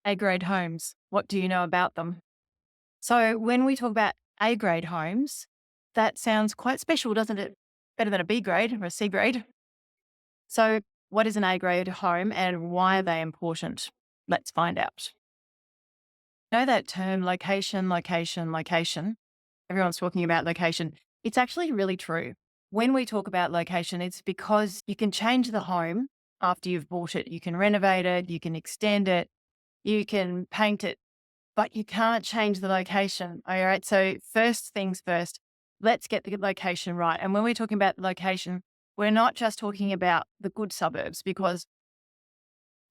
A-grade homes. What do you know about them? So when we talk about A-grade homes, that sounds quite special, doesn't it? Better than a B grade or a C grade. So what is an A-grade home and why are they important? Let's find out. Know that term location, location, location. Everyone's talking about location. It's actually really true. When we talk about location, it's because you can change the home after you've bought it. You can renovate it, you can extend it, you can paint it, but you can't change the location. All right. So, first things first, let's get the location right. And when we're talking about the location, we're not just talking about the good suburbs because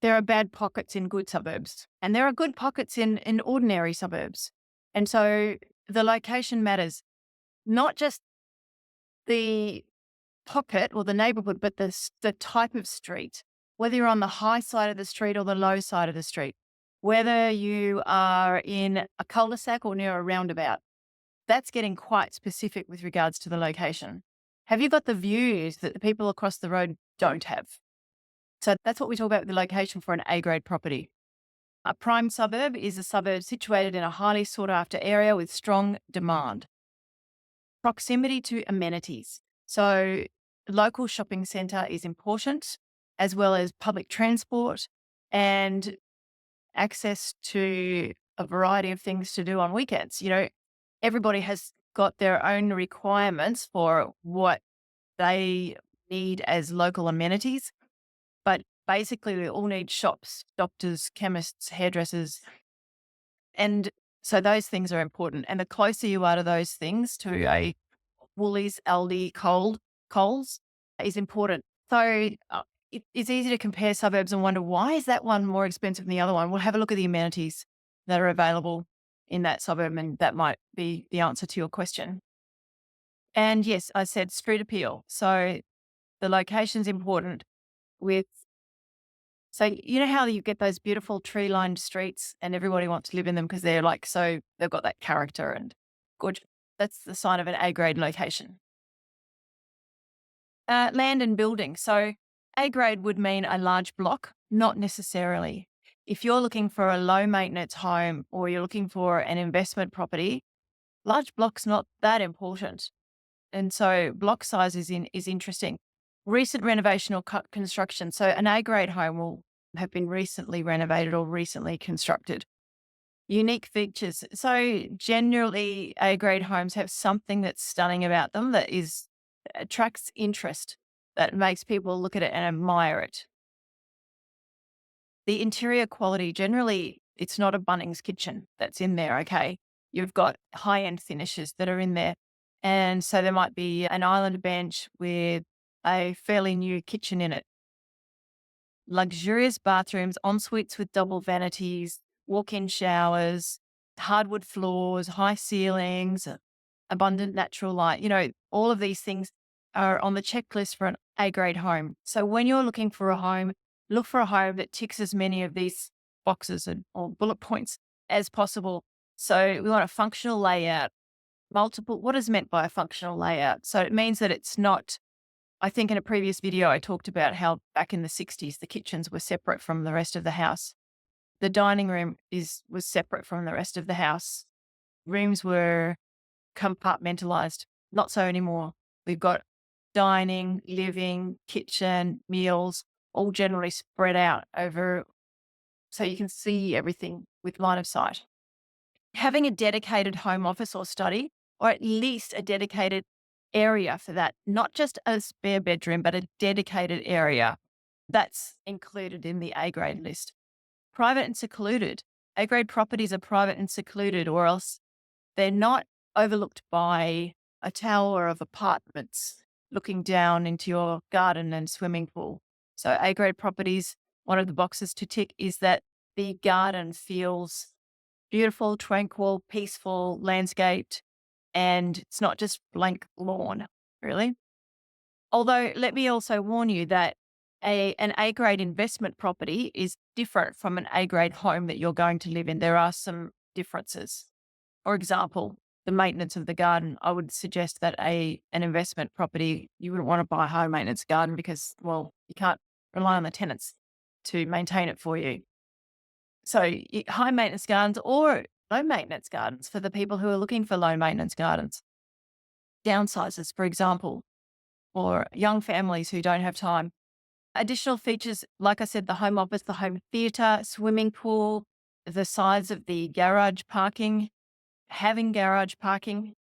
there are bad pockets in good suburbs and there are good pockets in ordinary suburbs. And so the location matters, not just the pocket or the neighborhood, but the type of street, whether you're on the high side of the street or the low side of the street, whether you are in a cul-de-sac or near a roundabout. That's getting quite specific with regards to the location. Have you got the views that the people across the road don't have? So that's what we talk about with the location for an A-grade property. A prime suburb is a suburb situated in a highly sought after area with strong demand. Proximity to amenities. So local shopping centre is important, as well as public transport and access to a variety of things to do on weekends. Everybody has got their own requirements for what they need as local amenities. But basically, we all need shops, doctors, chemists, hairdressers. And so those things are important. And the closer you are to those things, to a Woolies, Aldi, Coles, is important. So it's easy to compare suburbs and wonder, why is that one more expensive than the other one? We'll have a look at the amenities that are available in that suburb, and that might be the answer to your question. And yes, I said street appeal. So the location's important with, so you know how you get those beautiful tree-lined streets and everybody wants to live in them because they're like, so they've got that character and good. That's the sign of an A-grade location. Land and building. So A-grade would mean a large block, not necessarily. If you're looking for a low maintenance home or you're looking for an investment property, large block's not that important. And so block size is interesting. Recent renovation or construction. So an A-grade home will have been recently renovated or recently constructed. Unique features. So generally A-grade homes have something that's stunning about them that attracts interest, that makes people look at it and admire it. The interior quality, generally it's not a Bunnings kitchen that's in there, okay? You've got high-end finishes that are in there. And so there might be an island bench with a fairly new kitchen in it. Luxurious bathrooms, en suites with double vanities, walk-in showers, hardwood floors, high ceilings, abundant natural light. All of these things are on the checklist for an A-grade home. So when you're looking for a home, look for a home that ticks as many of these boxes or bullet points as possible. So we want a functional layout, what is meant by a functional layout? So it means that it's not, I think in a previous video, I talked about how back in the 60s, the kitchens were separate from the rest of the house. The dining room was separate from the rest of the house. Rooms were compartmentalized. Not so anymore. We've got dining, living, kitchen, meals, all generally spread out over so you can see everything with line of sight. Having a dedicated home office or study, or at least a dedicated area for that, not just a spare bedroom, but a dedicated area, that's included in the A-grade list. Private and secluded. A-grade properties are private and secluded, or else they're not overlooked by a tower of apartments looking down into your garden and swimming pool. So A-grade properties, one of the boxes to tick is that the garden feels beautiful, tranquil, peaceful, landscaped, and it's not just blank lawn, really. Although let me also warn you that an A-grade investment property is different from an A-grade home that you're going to live in. There are some differences. For example, the maintenance of the garden. I would suggest that an investment property, you wouldn't want to buy a high maintenance garden because, well, you can't rely on the tenants to maintain it for you. So high maintenance gardens or low maintenance gardens for the people who are looking for low maintenance gardens. Downsizers, for example, or young families who don't have time. Additional features, like I said, the home office, the home theatre, swimming pool, the size of the garage parking, having garage parking,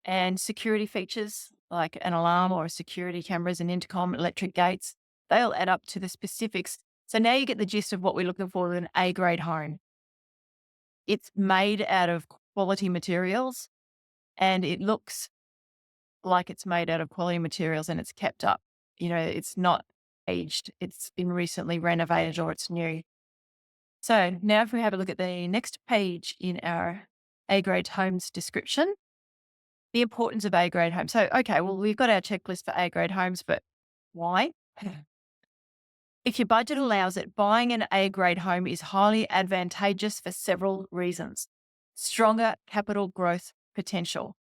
and security features like an alarm or security cameras and intercom, electric gates. They'll add up to the specifics. So now you get the gist of what we're looking for in an A grade home. It's made out of quality materials and it looks like it's made out of quality materials and it's kept up. It's not aged, it's been recently renovated or it's new. So now if we have a look at the next page in our A grade homes description, the importance of A grade homes. So, okay, well, we've got our checklist for A grade homes, but why? If your budget allows it, buying an A grade home is highly advantageous for several reasons. Stronger capital growth potential.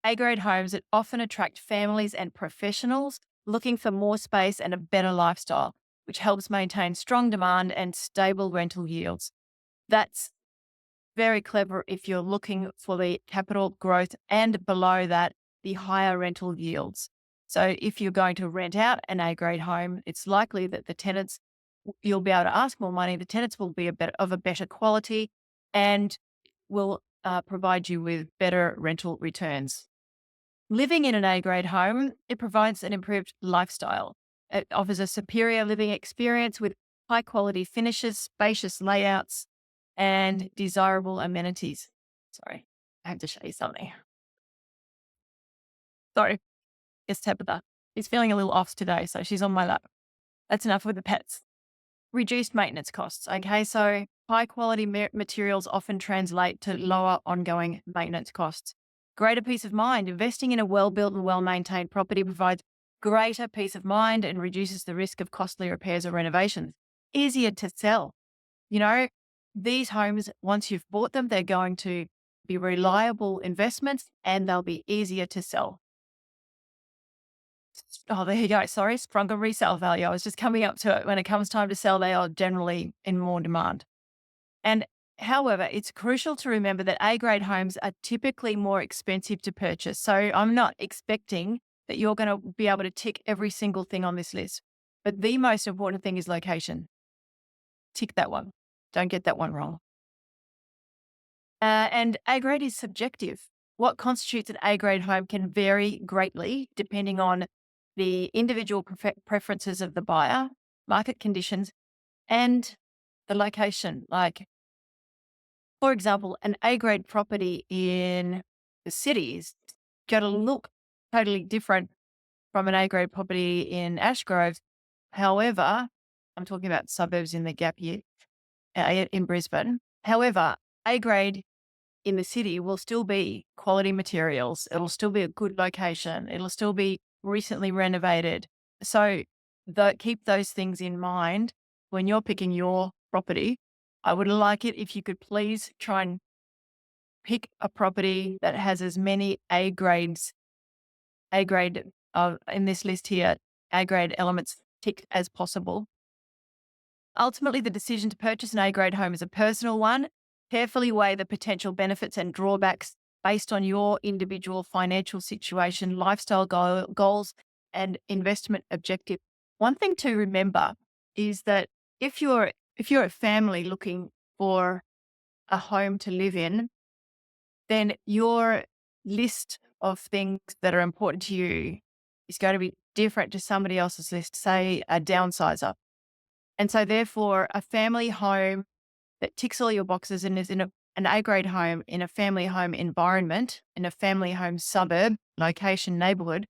A grade homes that often attract families and professionals looking for more space and a better lifestyle, which helps maintain strong demand and stable rental yields. That's very clever if you're looking for the capital growth and below that, the higher rental yields. So if you're going to rent out an A grade home, it's likely that the tenants, you'll be able to ask more money. The tenants will be of a better quality and will provide you with better rental returns. Living in an A grade home, it provides an improved lifestyle. It offers a superior living experience with high quality finishes, spacious layouts, and desirable amenities. Sorry, I have to show you something. Sorry, it's Tabitha. She's feeling a little off today, so she's on my lap. That's enough with the pets. Reduced maintenance costs. Okay, so high quality materials often translate to lower ongoing maintenance costs. Greater peace of mind. Investing in a well built and well maintained property provides greater peace of mind and reduces the risk of costly repairs or renovations. Easier to sell. These homes, once you've bought them, they're going to be reliable investments and they'll be easier to sell. Oh, there you go. Sorry, stronger resale value. I was just coming up to it. When it comes time to sell, they are generally in more demand. And however, it's crucial to remember that A grade homes are typically more expensive to purchase. So I'm not expecting that you're going to be able to tick every single thing on this list. But the most important thing is location. Tick that one. Don't get that one wrong. And A grade is subjective. What constitutes an A grade home can vary greatly depending on the individual preferences of the buyer, market conditions, and the location. Like, for example, an A grade property in the city is going to look totally different from an A grade property in Ashgrove. However, I'm talking about suburbs in the gap year in Brisbane. However, A grade in the city will still be quality materials. It'll still be a good location. It'll still be recently renovated. So keep those things in mind when you're picking your property. I would like it if you could please try and pick a property that has as many A grade in this list here, A grade elements ticked as possible. Ultimately, the decision to purchase an A grade home is a personal one. Carefully weigh the potential benefits and drawbacks based on your individual financial situation, lifestyle goals, and investment objective. One thing to remember is that if you're a family looking for a home to live in, then your list of things that are important to you is going to be different to somebody else's list, say a downsizer. And so therefore, a family home that ticks all your boxes and is in an A grade home in a family home environment, in a family home suburb, location, neighborhood,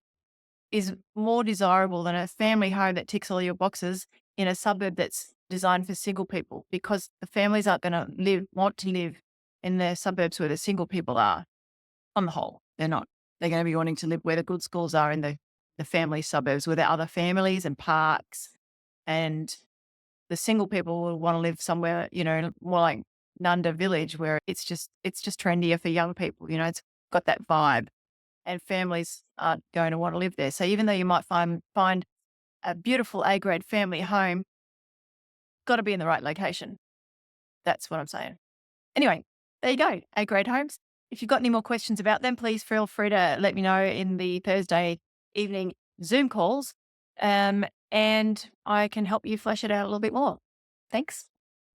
is more desirable than a family home that ticks all your boxes in a suburb that's designed for single people, because the families aren't going to want to live in the suburbs where the single people are. On the whole, they're not. They're going to be wanting to live where the good schools are in the family suburbs where there are other families and parks, and the single people will want to live somewhere, more like Nunda Village, where it's just trendier for young people. It's got that vibe, and families aren't going to want to live there. So even though you might find a beautiful A grade family home, got to be in the right location. That's what I'm saying. Anyway, there you go. A grade homes. If you've got any more questions about them, please feel free to let me know in the Thursday evening Zoom calls. And I can help you flesh it out a little bit more. Thanks.